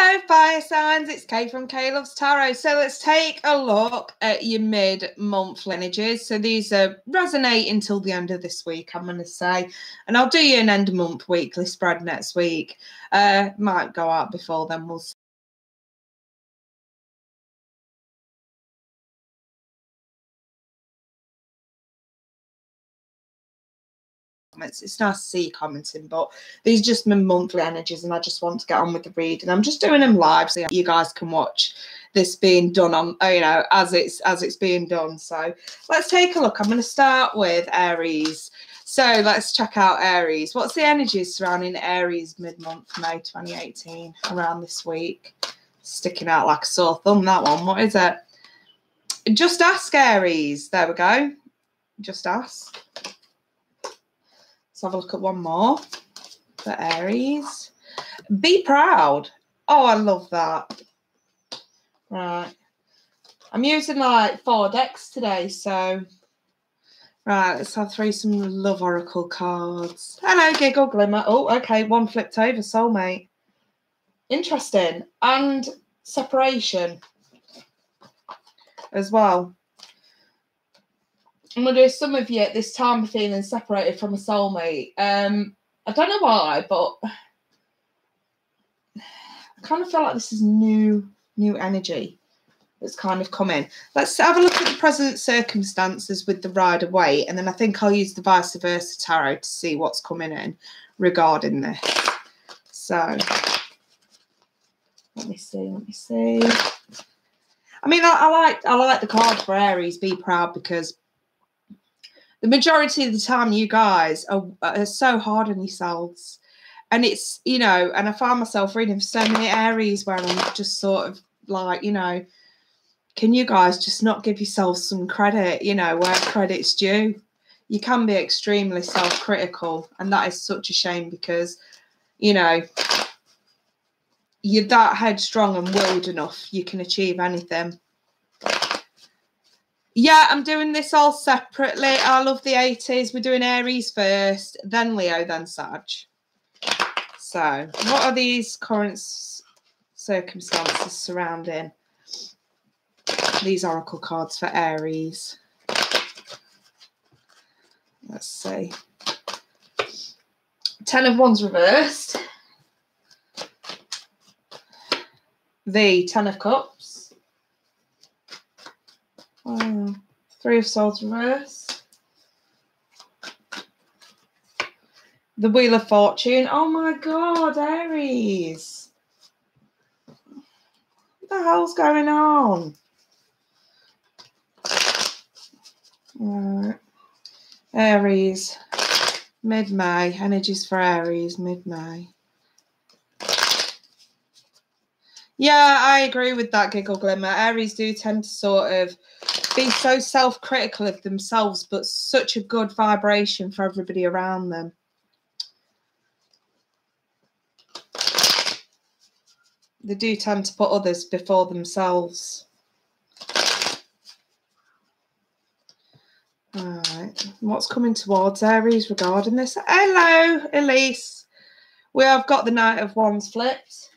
Hello, fire signs. It's Kay from Kaylovestarot. So let's take a look at your mid-monthly energies. So these are resonating till the end of this week, I'm going to say. And I'll do you an end-of-month weekly spread next week. Might go out before then, we'll see. It's nice to see you commenting, but these are just my monthly energies and I just want to get on with the reading. I'm just doing them live so you guys can watch this being done on, as it's being done. So let's take a look. I'm going to start with Aries. So let's check out Aries. What's the energies surrounding Aries mid-month, May 2018, around this week? Sticking out like a sore thumb, that one. What is it? Just ask, Aries. There we go. Just ask. Let's have a look at one more for Aries. Be proud. Oh, I love that. Right. I'm using like 4 decks today, so... Right, let's have some love oracle cards. Hello, Giggle Glimmer. Oh, okay, one flipped over. Soulmate. Interesting. And separation as well. I'm going to do some of you at this time of feeling separated from a soulmate. I don't know why, but I kind of feel like this is new energy that's kind of come in. Let's have a look at the present circumstances with the Rider-Waite, and then I think I'll use the vice versa tarot to see what's coming in regarding this. So, let me see. I mean, I like the card for Aries, Be Proud, because the majority of the time, you guys are so hard on yourselves. And it's, and I find myself reading for so many Aries where I'm just sort of like, can you guys just not give yourselves some credit, where credit's due? You can be extremely self-critical. And that is such a shame because, you're that headstrong and willed enough. You can achieve anything. Yeah, I'm doing this all separately. I love the 80s. We're doing Aries first, then Leo, then Sag. So, what are these current circumstances surrounding these oracle cards for Aries? Let's see. 10 of Wands reversed. The 10 of Cups. 3 of Swords reversed. The Wheel of Fortune. Oh my God, Aries. What the hell's going on? Right. Aries. Mid-May. Energies for Aries. Mid-May. Yeah, I agree with that, Giggle Glimmer. Aries do tend to sort of be so self-critical of themselves, but such a good vibration for everybody around them. They do tend to put others before themselves. All right. What's coming towards Aries regarding this? Hello, Elise. We have got the Knight of Wands flipped.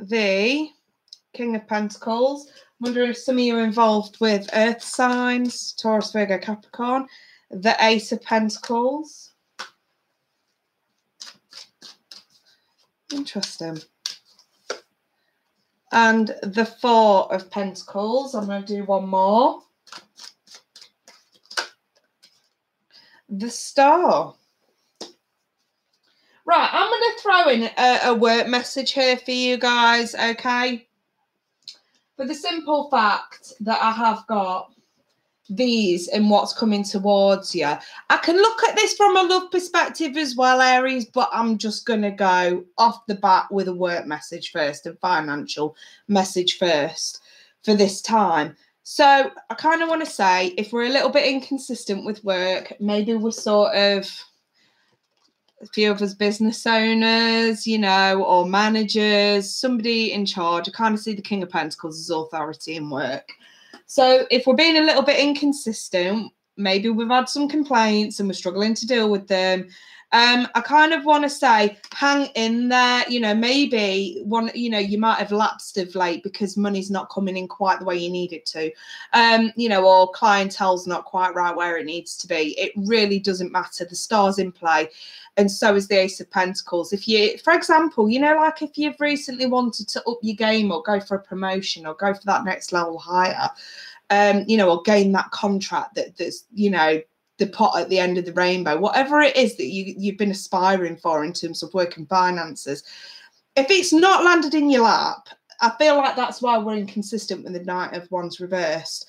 The King of Pentacles. I'm wondering if some of you are involved with earth signs, Taurus, Virgo, Capricorn. The Ace of Pentacles. Interesting. And the 4 of Pentacles. I'm going to do one more. The Star. Right, I'm going to throw in a work message here for you guys, okay? For the simple fact that I have got these and what's coming towards you. I can look at this from a love perspective as well, Aries, but I'm just going to go off the bat with a work message first and financial message first for this time. So I kind of want to say, if we're a little bit inconsistent with work, maybe we're sort of... a few of us business owners, or managers, somebody in charge. I kind of see the King of Pentacles as authority in work. So if we're being a little bit inconsistent, maybe we've had some complaints and we're struggling to deal with them, I kind of want to say, hang in there. You know, maybe you might have lapsed of late because money's not coming in quite the way you need it to, you know, or clientele's not quite right where it needs to be. It really doesn't matter. The star's in play, and so is the Ace of Pentacles. If you, for example, you know, like if you've recently wanted to up your game or go for a promotion or go for that next level higher, you know, or gain that contract that's, you know, the pot at the end of the rainbow, whatever it is that you've been aspiring for in terms of work and finances, if it's not landed in your lap, I feel like that's why we're inconsistent with the Knight of Wands reversed.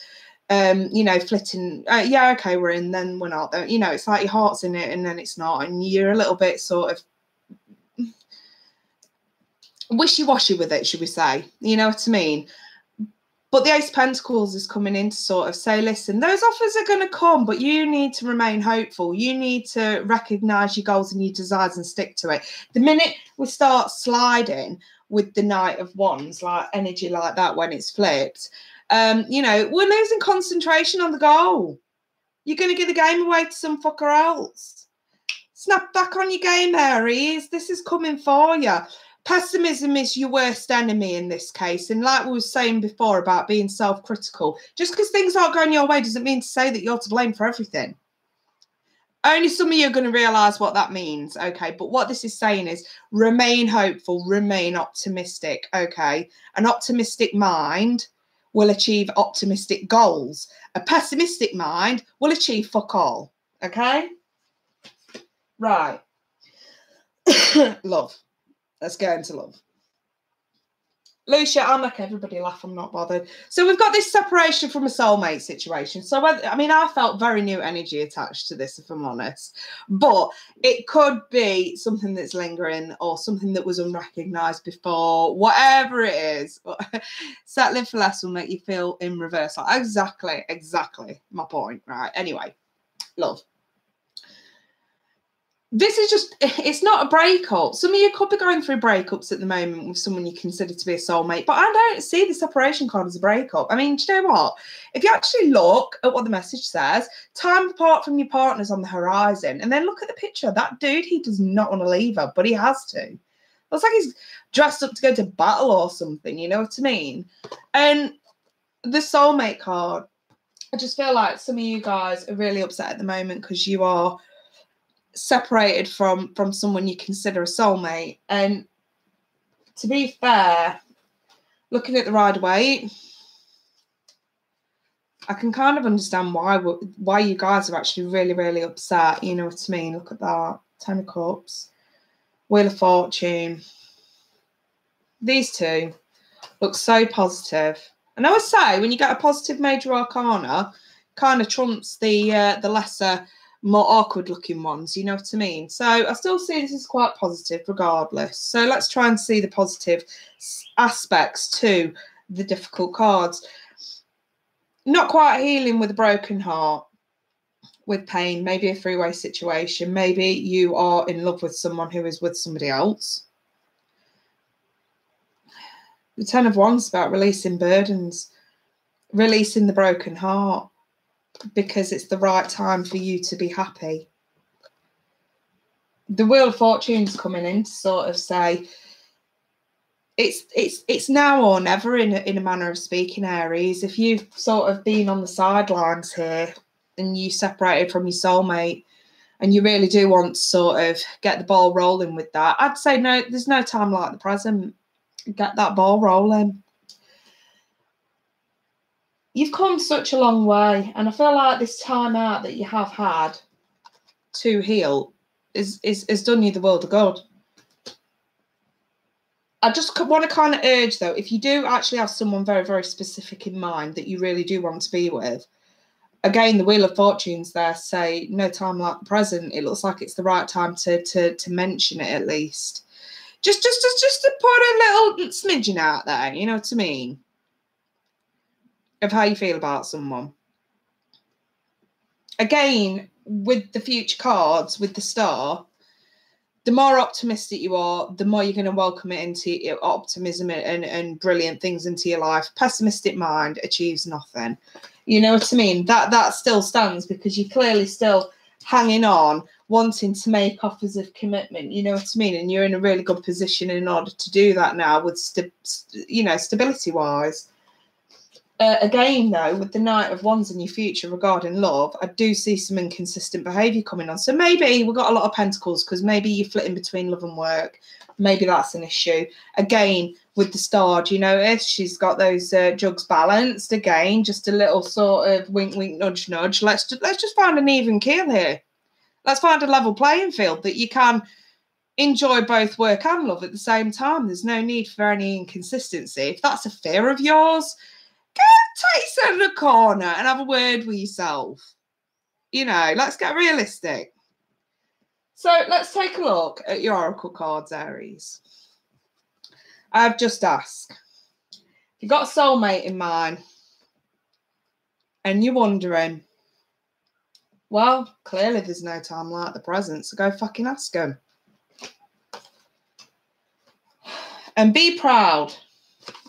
You know, flitting, yeah, okay, we're in, then we're not. You know, it's like your heart's in it and then it's not, and you're a little bit sort of wishy-washy with it, should we say? You know what I mean? But the Ace of Pentacles is coming in to sort of say, listen, those offers are going to come, but you need to remain hopeful. You need to recognise your goals and your desires and stick to it. The minute we start sliding with the Knight of Wands, like energy like that when it's flipped, you know, we're losing concentration on the goal. You're going to give the game away to some fucker else. Snap back on your game, Aries. This is coming for you. Pessimism is your worst enemy in this case. And like we were saying before about being self-critical, just because things aren't going your way doesn't mean to say that you're to blame for everything. Only some of you are going to realise what that means, okay? But what this is saying is remain hopeful, remain optimistic, okay? An optimistic mind will achieve optimistic goals. A pessimistic mind will achieve fuck all, okay? Right. Love. Let's get into love. Lucia, I'll make everybody laugh. I'm not bothered. So we've got this separation from a soulmate situation. So, I mean, I felt very new energy attached to this, if I'm honest. But it could be something that's lingering or something that was unrecognised before, whatever it is. Settling for less will make you feel in reverse. Like, exactly my point. Right. Anyway, love. This is just, it's not a breakup. Some of you could be going through breakups at the moment with someone you consider to be a soulmate, but I don't see the separation card as a breakup. I mean, do you know what? If you actually look at what the message says, time apart from your partner's on the horizon, and then look at the picture. That dude, he does not want to leave her, but he has to. Looks like he's dressed up to go to battle or something, you know what I mean? And the soulmate card, I just feel like some of you guys are really upset at the moment because you are separated from someone you consider a soulmate. And to be fair, looking at the Rider-Waite, I can kind of understand why you guys are actually really, really upset. You know what I mean? Look at that. 10 of Cups, Wheel of Fortune. These two look so positive. And I would say when you get a positive major arcana, kind of trumps the lesser, more awkward looking ones, you know what I mean? So I still see this as quite positive regardless. So let's try and see the positive aspects to the difficult cards. Not quite healing with a broken heart, with pain, maybe a three-way situation. Maybe you are in love with someone who is with somebody else. The 10 of Wands is about releasing burdens, releasing the broken heart, because it's the right time for you to be happy. The Wheel of Fortune's coming in to sort of say it's now or never in a manner of speaking, Aries. If you've sort of been on the sidelines here and you separated from your soulmate and you really do want to sort of get the ball rolling with that, I'd say no, there's no time like the present. Get that ball rolling. You've come such a long way, and I feel like this time out that you have had to heal is done you the world of good. I just want to kind of urge, though, if you do actually have someone very, very specific in mind that you really do want to be with, again, the Wheel of Fortune's there, say no time like the present. It looks like it's the right time to mention it at least. Just to put a little smidgen out there, you know what I mean? Of how you feel about someone. Again, with the future cards, with the Star, the more optimistic you are, the more you're going to welcome it into your optimism and brilliant things into your life. Pessimistic mind achieves nothing. You know what I mean? That still stands because you're clearly still hanging on wanting to make offers of commitment, you know what I mean? And you're in a really good position in order to do that now with, stability-wise. Again, though, with the Knight of Wands in your future regarding love, I do see some inconsistent behaviour coming on. So maybe we've got a lot of pentacles because maybe you're flitting between love and work. Maybe that's an issue. Again, with the star, do you notice she's got those jugs balanced? Again, just a little sort of wink, wink, nudge, nudge. Let's just find an even keel here. Let's find a level playing field that you can enjoy both work and love at the same time. There's no need for any inconsistency. If that's a fear of yours, take yourself in a corner and have a word with yourself. You know, let's get realistic. So let's take a look at your oracle cards, Aries. I've just asked, if you've got a soulmate in mind and you're wondering, well, clearly there's no time like the present, so go fucking ask them. And be proud.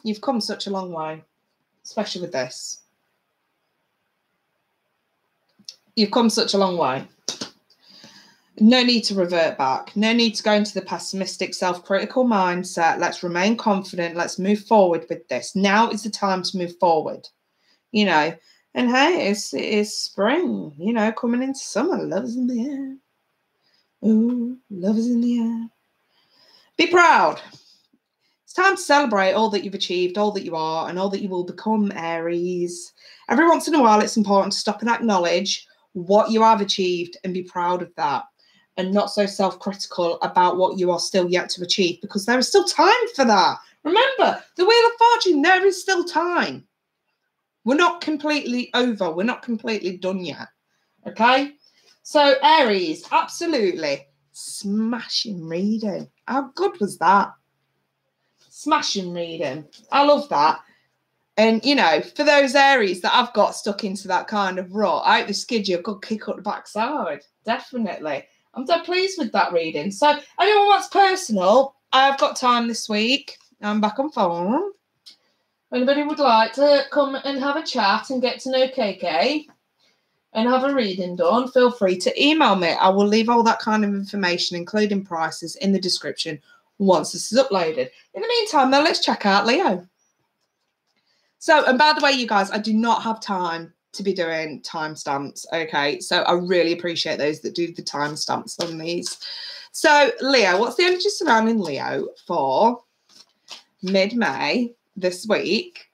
You've come such a long way. Especially with this. You've come such a long way. No need to revert back. No need to go into the pessimistic, self-critical mindset. Let's remain confident. Let's move forward with this. Now is the time to move forward. You know, and hey, it is spring, you know, coming into summer. Love is in the air. Ooh, love is in the air. Be proud. It's time to celebrate all that you've achieved, all that you are, and all that you will become, Aries. Every once in a while, it's important to stop and acknowledge what you have achieved and be proud of that, and not so self-critical about what you are still yet to achieve, because there is still time for that. Remember, the Wheel of Fortune, there is still time. We're not completely over. We're not completely done yet. Okay? So, Aries, absolutely smashing reading. How good was that? Smashing reading. I love that. And, you know, for those Aries that I've got stuck into that kind of rut, I hope they skid you a good kick up the backside. Definitely. I'm so pleased with that reading. So, anyone wants personal, I've got time this week. I'm back on phone. If anybody would like to come and have a chat and get to know KK and have a reading done, feel free to email me. I will leave all that kind of information, including prices, in the description once this is uploaded. In the meantime, though, let's check out Leo. So, and by the way, you guys, I do not have time to be doing timestamps, okay? So I really appreciate those that do the timestamps on these. So, Leo, what's the energy surrounding Leo for mid-May this week?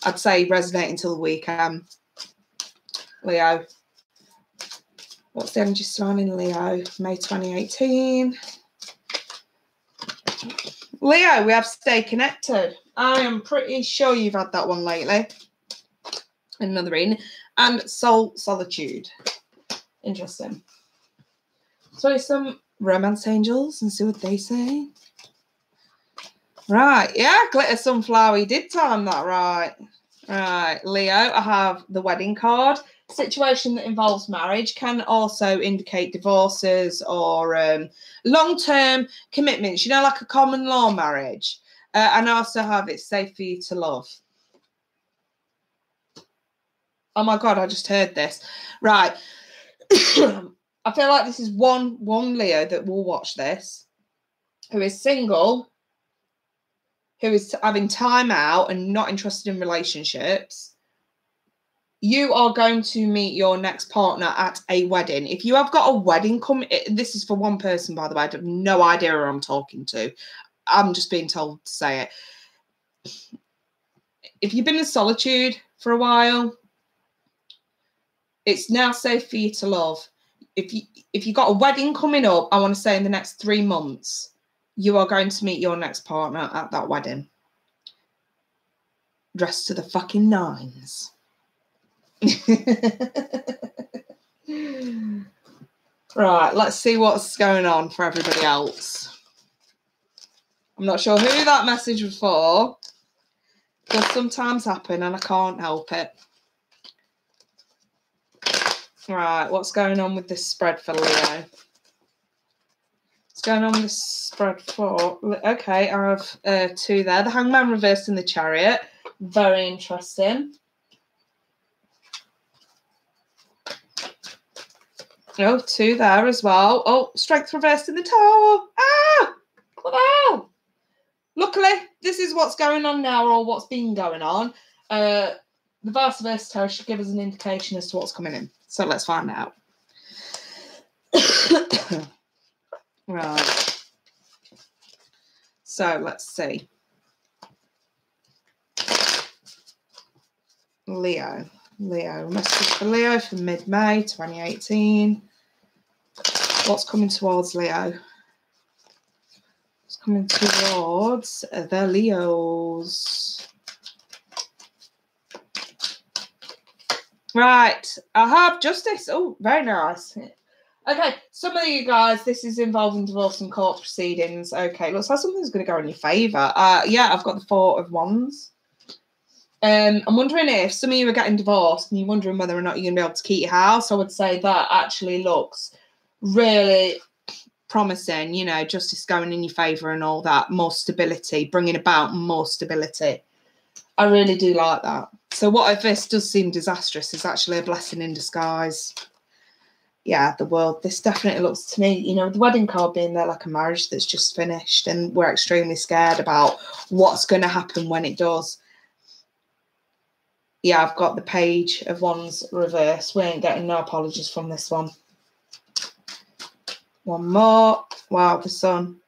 I'd say resonate until the weekend. Leo, what's the energy surrounding Leo, May 2018? Leo, we have stay connected. I am pretty sure you've had that one lately. Another reading. And solitude. Interesting. So some romance angels and see what they say. Right. Yeah, glitter sunflower. You did time that right. Right. Leo, I have the wedding card. Situation that involves marriage can also indicate divorces or long-term commitments, you know, like a common law marriage. And I also have it's safe for you to love. Oh my God, I just heard this. Right. I feel like this is one Leo that will watch this, who is single, who is having time out and not interested in relationships. You are going to meet your next partner at a wedding. If you have got a wedding coming, this is for one person, by the way. I have no idea who I'm talking to. I'm just being told to say it. If you've been in solitude for a while, it's now safe for you to love. If you got a wedding coming up, I want to say in the next 3 months, you are going to meet your next partner at that wedding. Dressed to the fucking nines. Right, let's see what's going on for everybody else. I'm not sure who that message was for. It does sometimes happen and I can't help it. Right, what's going on with this spread for Leo? What's going on with this spread for... Okay, I have 2 there. The Hangman reversed in the Chariot. Very interesting. Oh, 2 there as well. Oh, strength reversed in the tower. Ah! What the hell? Luckily, this is what's going on now, or what's been going on. The vice versa tarot should give us an indication as to what's coming in. So let's find out. Right. So let's see. Leo. Message for Leo for mid-May 2018. What's coming towards Leo? What's coming towards the Leos? Right. I have justice. Oh, very nice. Okay, some of you guys, this is involving divorce and court proceedings. Okay, looks like something's going to go in your favour. Yeah, I've got the 4 of Wands. I'm wondering if some of you are getting divorced and you're wondering whether or not you're going to be able to keep your house. I would say that actually looks really promising, you know, justice going in your favour and all that, more stability, bringing about more stability. I really do like that. So what if this does seem disastrous is actually a blessing in disguise. Yeah, the world. This definitely looks to me, you know, the wedding card being there like a marriage that's just finished, and we're extremely scared about what's going to happen when it does. Yeah, I've got the Page of Wands reverse. We ain't getting no apologies from this one. One more. Wow, the Sun.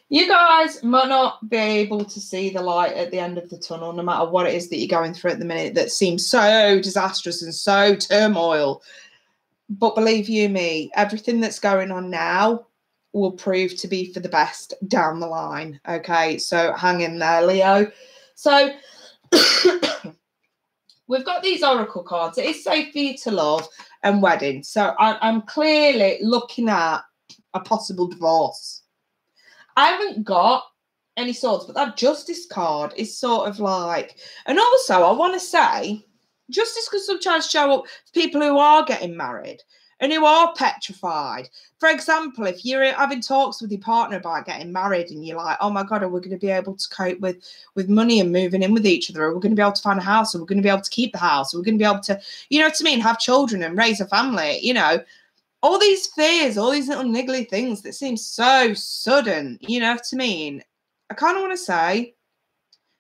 You guys might not be able to see the light at the end of the tunnel, no matter what it is that you're going through at the minute that seems so disastrous and so turmoil. But believe you me, everything that's going on now will prove to be for the best down the line. Okay, so hang in there, Leo. So we've got these oracle cards. It is safe for you to love and wedding. So I'm clearly looking at a possible divorce. I haven't got any swords, but that justice card is sort of like, and also I want to say, justice can sometimes show up for people who are getting married and who are petrified. For example, if you're having talks with your partner about getting married and you're like, oh my God, are we going to be able to cope with money and moving in with each other? Are we going to be able to find a house? Are we going to be able to keep the house? Are we going to be able to, you know what I mean, have children and raise a family, you know? All these fears, all these little niggly things that seem so sudden, you know what I mean? I kind of want to say,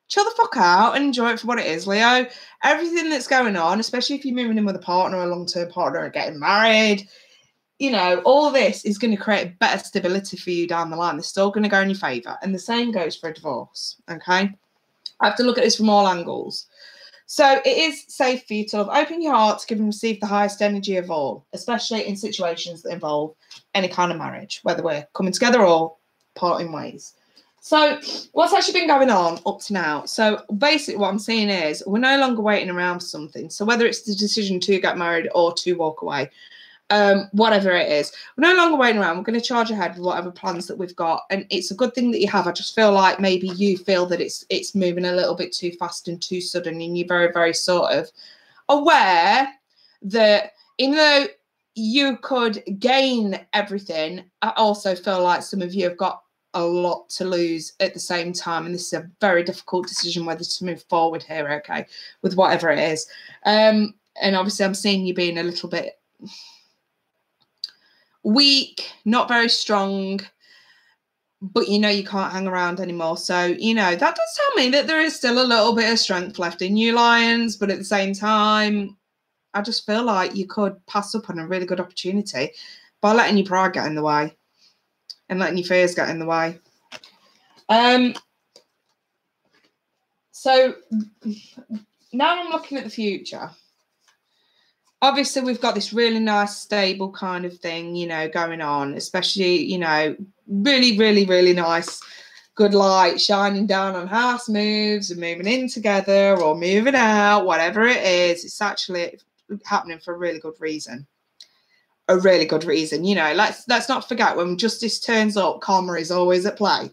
chill the fuck out and enjoy it for what it is, Leo. Everything that's going on, especially if you're moving in with a partner, a long-term partner, and getting married, you know, all this is going to create better stability for you down the line. They're still going to go in your favour. And the same goes for a divorce, okay? I have to look at this from all angles. So it is safe for you to open your heart to give and receive the highest energy of all, especially in situations that involve any kind of marriage, whether we're coming together or parting ways. So what's actually been going on up to now? So basically what I'm seeing is we're no longer waiting around for something. So whether it's the decision to get married or to walk away, whatever it is, we're no longer waiting around. We're going to charge ahead with whatever plans that we've got, and it's a good thing that you have. I just feel like maybe you feel that it's moving a little bit too fast and too sudden, and you're very, very sort of aware that even though you could gain everything, I also feel like some of you have got a lot to lose at the same time, and this is a very difficult decision whether to move forward here, okay, with whatever it is. And obviously I'm seeing you being a little bit weak, not very strong, but you know you can't hang around anymore. So, you know, that does tell me that there is still a little bit of strength left in you, Lions, but at the same time, I just feel like you could pass up on a really good opportunity by letting your pride get in the way and letting your fears get in the way. So now I'm looking at the future. Obviously, we've got this really nice, stable kind of thing, you know, going on, especially, you know, really, really, really nice, good light shining down on house moves and moving in together or moving out, whatever it is. It's actually happening for a really good reason. A really good reason. You know, let's not forget, when justice turns up, karma is always at play.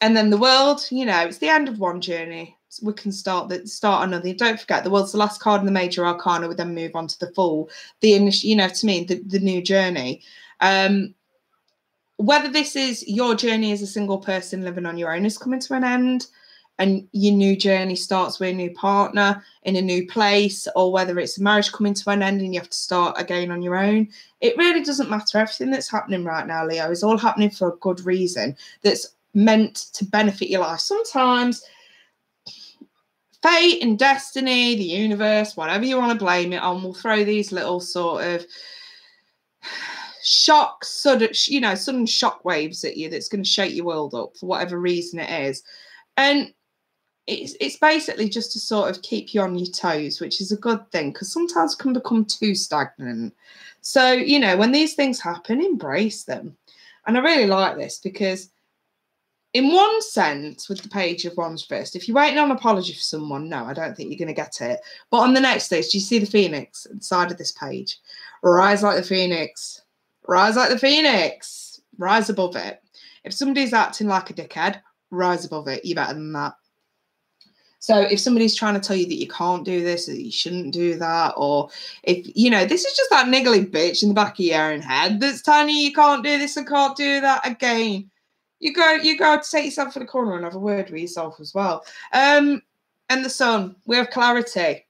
And then the world, you know, it's the end of one journey. We can start another. Don't forget, the world's the last card in the major arcana. We then move on to the full, the initial, you know what I mean, the new journey. Whether this is your journey as a single person living on your own is coming to an end, and your new journey starts with a new partner in a new place, or whether it's a marriage coming to an end and you have to start again on your own. It really doesn't matter. Everything that's happening right now, Leo, is all happening for a good reason that's meant to benefit your life. Sometimes fate and destiny, the universe, whatever you want to blame it on, will throw these little sort of sudden shock waves at you that's going to shake your world up for whatever reason it is. And it's basically just to sort of keep you on your toes, which is a good thing, because sometimes it can become too stagnant. So, you know, when these things happen, embrace them. And I really like this because in one sense, with the Page of Wands first, if you're waiting on an apology for someone, no, I don't think you're going to get it. But on the next stage, do you see the phoenix at the side of this page? Rise like the phoenix. Rise like the phoenix. Rise above it. If somebody's acting like a dickhead, rise above it. You're better than that. So if somebody's trying to tell you that you can't do this, that you shouldn't do that, or if, you know, this is just that niggly bitch in the back of your own head that's telling you can't do this and can't do that, again, you go to take yourself in the corner and have a word with yourself as well. And the Sun, we have clarity.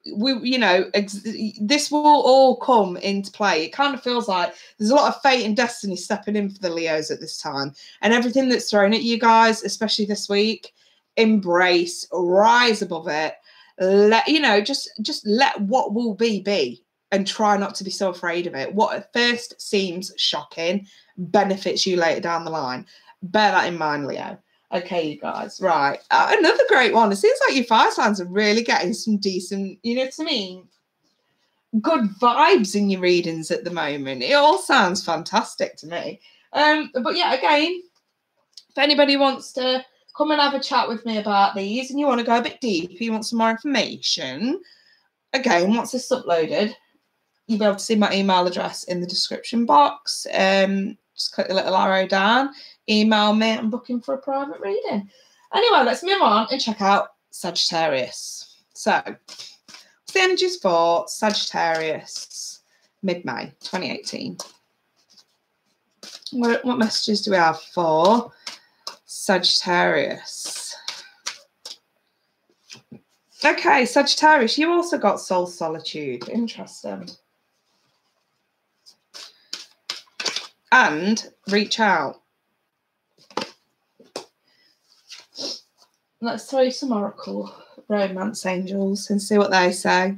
This will all come into play. It kind of feels like there's a lot of fate and destiny stepping in for the Leos at this time, and everything that's thrown at you guys, especially this week, embrace, rise above it. Just let what will be, and try not to be so afraid of it. What at first seems shocking benefits you later down the line. Bear that in mind, Leo. Okay, you guys, right. Another great one. It seems like your fire signs are really getting some decent, you know what I mean, good vibes in your readings at the moment. It all sounds fantastic to me. But yeah, again, if anybody wants to come and have a chat with me about these and you want to go a bit deeper, you want some more information, again, once this is uploaded, you'll be able to see my email address in the description box. Just click the little arrow down, email me, and book in for a private reading. Anyway, let's move on and check out Sagittarius. So, what's the energies for Sagittarius mid-May 2018? What messages do we have for Sagittarius? Okay, Sagittarius, you also got soul solitude. Interesting. And reach out. Let's throw some Oracle Romance Angels and see what they say.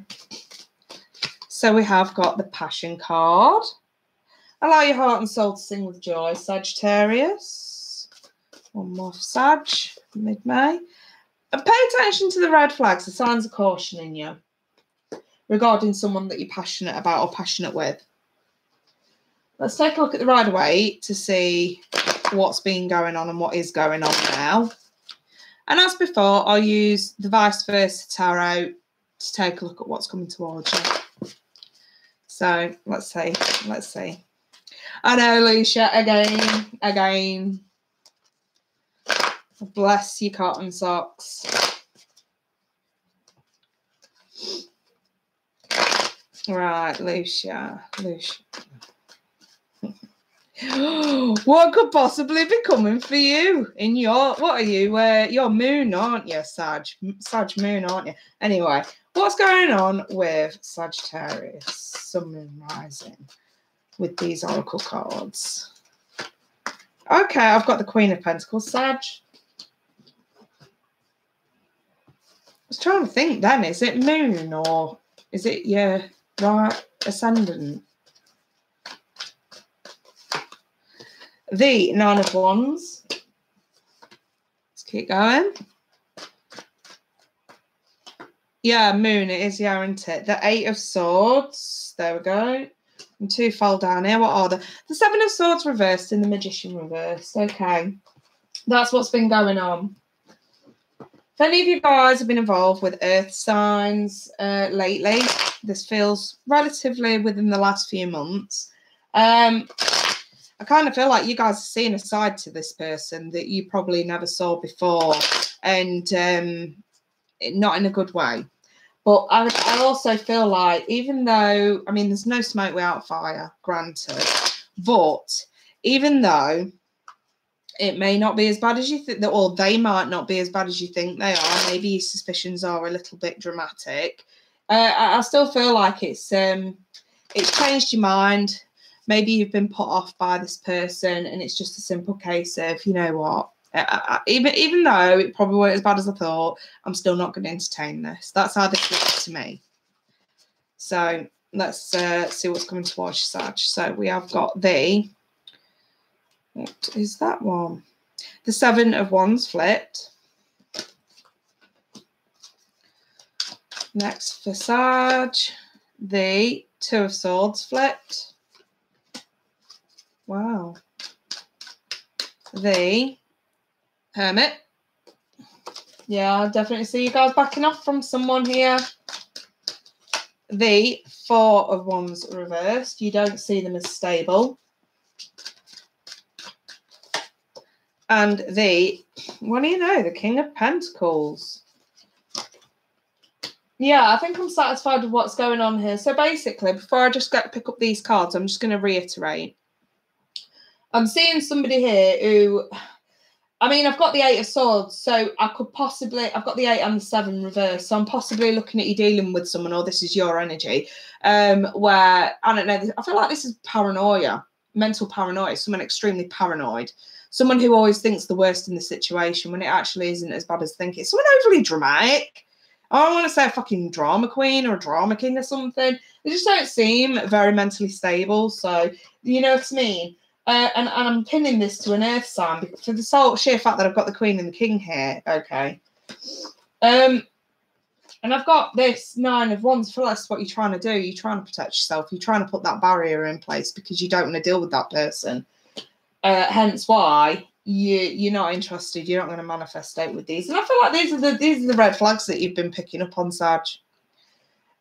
So we have got the Passion card. Allow your heart and soul to sing with joy, Sagittarius. One more for Sag, mid-May. And pay attention to the red flags, the signs of caution in you regarding someone that you're passionate about or passionate with. Let's take a look at the Rider-Waite to see what's been going on and what is going on now. And as before, I'll use the Vice Versa Tarot to take a look at what's coming towards you. So let's see. I know, Lucia, again. Bless your cotton socks. Right, Lucia. What could possibly be coming for you in your, what are you? Your moon, aren't you, Sag moon, aren't you? Anyway, what's going on with Sagittarius, Sun, Moon, Rising with these Oracle cards? Okay, I've got the Queen of Pentacles, Sag. I was trying to think then, is it moon or is it your right ascendant? The Nine of Wands. Let's keep going. Yeah, moon it is, yeah, isn't it? The Eight of Swords. There we go. And two fall down here. What are the Seven of Swords reversed and the Magician reversed. Okay. That's what's been going on. If any of you guys have been involved with earth signs lately, this feels relatively within the last few months. I kind of feel like you guys are seeing a side to this person that you probably never saw before, and not in a good way. But I also feel like, even though, I mean, there's no smoke without fire, granted, but even though It may not be as bad as you think, or they might not be as bad as you think they are. Maybe your suspicions are a little bit dramatic. I still feel like it's changed your mind. Maybe you've been put off by this person, and it's just a simple case of, you know what, even though it probably wasn't as bad as I thought, I'm still not going to entertain this. That's how this looks to me. So let's see what's coming towards you, Sag. So we have got what is that one? The 7 of Wands flipped. Next for Sag, the 2 of Swords flipped. Wow. The Hermit. Yeah, I definitely see you guys backing off from someone here. The 4 of Wands reversed. You don't see them as stable. And what do you know? The King of Pentacles. Yeah, I think I'm satisfied with what's going on here. So basically, before I just pick up these cards, I'm just going to reiterate. I'm seeing somebody here who, I mean, I've got the 8 of Swords, so I've got the 8 and the 7 reversed, so I'm possibly looking at you dealing with someone, or this is your energy, where, I don't know, I feel like this is paranoia, mental paranoia, someone extremely paranoid, someone who always thinks the worst in the situation when it actually isn't as bad as thinking. Someone overly dramatic. I don't want to say a fucking drama queen or a drama king or something. They just don't seem very mentally stable, so, you know what I mean? And I'm pinning this to an earth sign for the sheer fact that I've got the Queen and the King here, okay? And I've got this 9 of Wands. I feel like that's what you're trying to do. You're trying to protect yourself. You're trying to put that barrier in place because you don't want to deal with that person. Hence why you're not interested. You're not going to manifestate with these. And I feel like these are the red flags that you've been picking up on, Sag.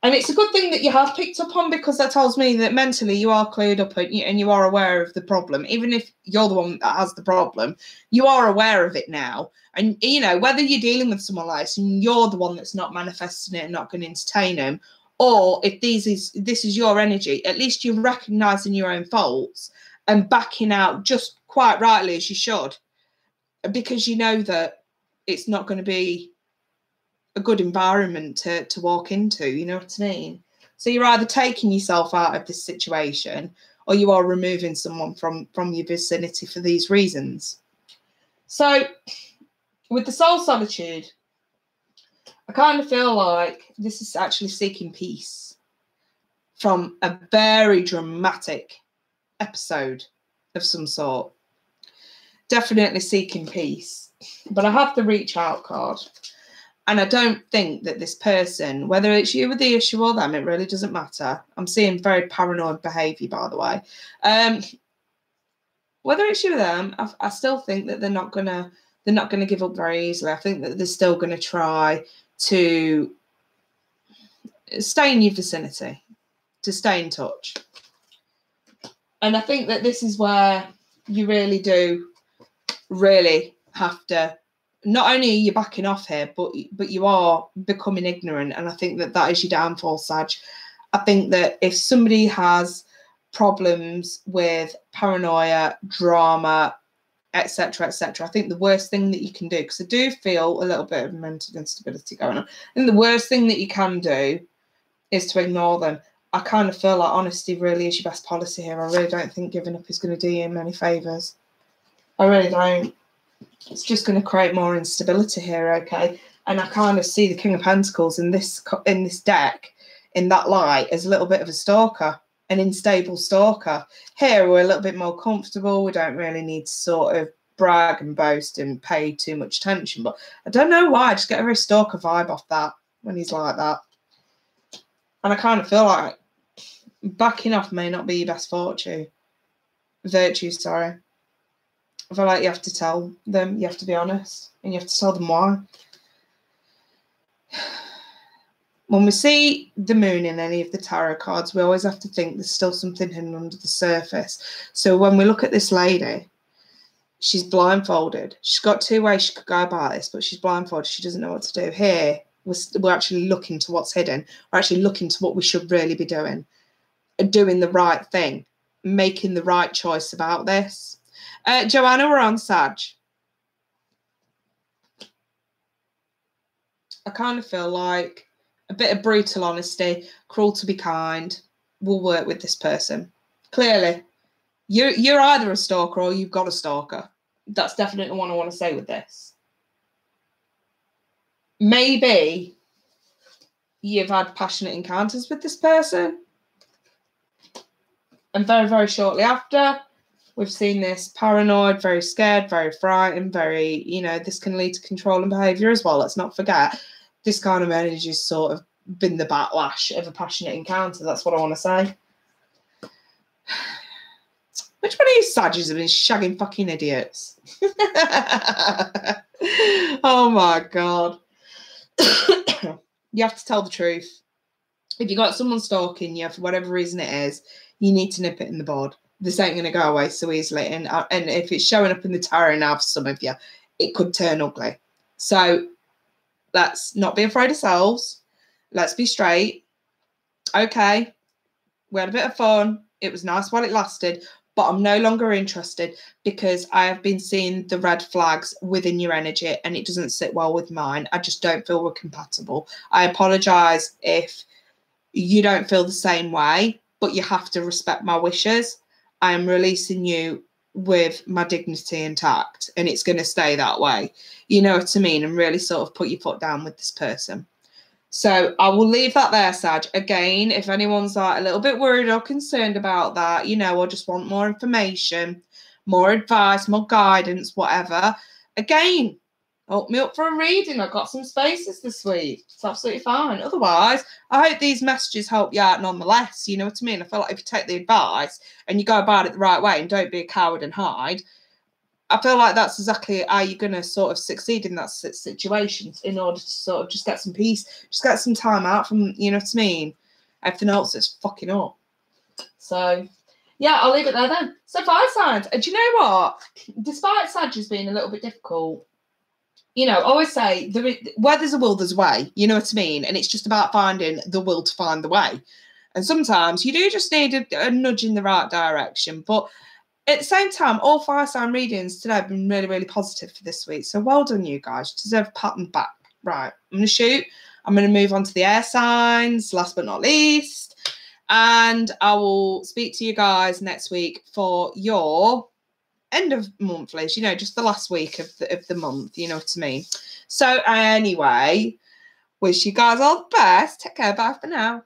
And it's a good thing that you have picked up on, because that tells me that mentally you are cleared up and you are aware of the problem. Even if you're the one that has the problem, you are aware of it now. And, you know, whether you're dealing with someone like this and you're the one that's not manifesting it and not going to entertain them, or if this is your energy, at least you're recognising your own faults and backing out just quite rightly as you should, because you know that it's not going to be a good environment to walk into, you know what I mean? So you're either taking yourself out of this situation or you are removing someone from your vicinity for these reasons. So with the soul solitude, I kind of feel like this is actually seeking peace from a very dramatic episode of some sort. Definitely seeking peace. But I have the reach out card. And I don't think that this person, whether it's you with the issue or them, it really doesn't matter. I'm seeing very paranoid behaviour, by the way. Whether it's you or them, I still think that they're not gonna give up very easily. I think that they're still gonna try to stay in your vicinity, to stay in touch. And I think that this is where you really do have to. Not only are you backing off here, but you are becoming ignorant. And I think that is your downfall, Sag. I think that if somebody has problems with paranoia, drama, etc., I think the worst thing that you can do, because I do feel a little bit of mental instability going on, and the worst thing that you can do is to ignore them. I kind of feel like honesty really is your best policy here. I really don't think giving up is going to do you many favours. I really don't. It's just going to create more instability here, okay? And I kind of see the King of Pentacles in this deck, in that light, as a little bit of a stalker, an unstable stalker. Here, we're a little bit more comfortable. We don't really need to sort of brag and boast and pay too much attention. But I don't know why. I just get a very stalker vibe off that when he's like that. And I kind of feel like backing off may not be your best virtue, sorry. I feel like you have to tell them, you have to be honest, and you have to tell them why. When we see the moon in any of the tarot cards, we always have to think there's still something hidden under the surface. So when we look at this lady, she's blindfolded. She's got 2 ways she could go about this, but she's blindfolded. She doesn't know what to do. Here, we're actually looking to what's hidden. We're actually looking to what we should really be doing the right thing, making the right choice about this. Joanna, we're on Sag. I kind of feel like a bit of brutal honesty, cruel to be kind, will work with this person. Clearly, you're either a stalker or you've got a stalker. That's definitely what I want to say with this. Maybe you've had passionate encounters with this person. And very, very shortly after, we've seen this paranoid, very scared, very frightened, very, this can lead to controlling behaviour as well. Let's not forget, this kind of energy has sort of been the backlash of a passionate encounter. That's what I want to say. Which one of you Sages have been shagging fucking idiots? Oh my God. You have to tell the truth. If you got someone stalking you for whatever reason it is, you need to nip it in the bud. This ain't going to go away so easily. And if it's showing up in the tarot now for some of you, it could turn ugly. So let's not be afraid of ourselves. Let's be straight. Okay, we had a bit of fun. It was nice while it lasted, but I'm no longer interested because I have been seeing the red flags within your energy and it doesn't sit well with mine. I just don't feel we're compatible. I apologise if you don't feel the same way, but you have to respect my wishes. I am releasing you with my dignity intact and it's going to stay that way. You know what I mean? And really sort of put your foot down with this person. So I will leave that there, Sag. Again, if anyone's like a little bit worried or concerned about that, or just want more information, more advice, more guidance, whatever, again, hook me up for a reading. I've got some spaces this week. It's absolutely fine. Otherwise, I hope these messages help you out nonetheless. You know what I mean? I feel like if you take the advice and you go about it the right way and don't be a coward and hide, I feel like that's exactly how you're going to sort of succeed in that situation in order to sort of just get some peace, just get some time out from, you know what I mean? Everything else is fucking up. So, yeah, I'll leave it there then. So, fire signs. Do you know what? Despite Sagittarius being a little bit difficult, I always say where there's a will, there's a way. You know what I mean? And it's just about finding the will to find the way. And sometimes you do just need a nudge in the right direction. But at the same time, all fire sign readings today have been really, really positive for this week. So well done, you guys. You deserve a pat on the back. Right, I'm going to shoot. I'm going to move on to the air signs, last but not least. And I will speak to you guys next week for your end of monthlies, just the last week of the month, you know what I mean? So anyway, wish you guys all the best. Take care. Bye for now.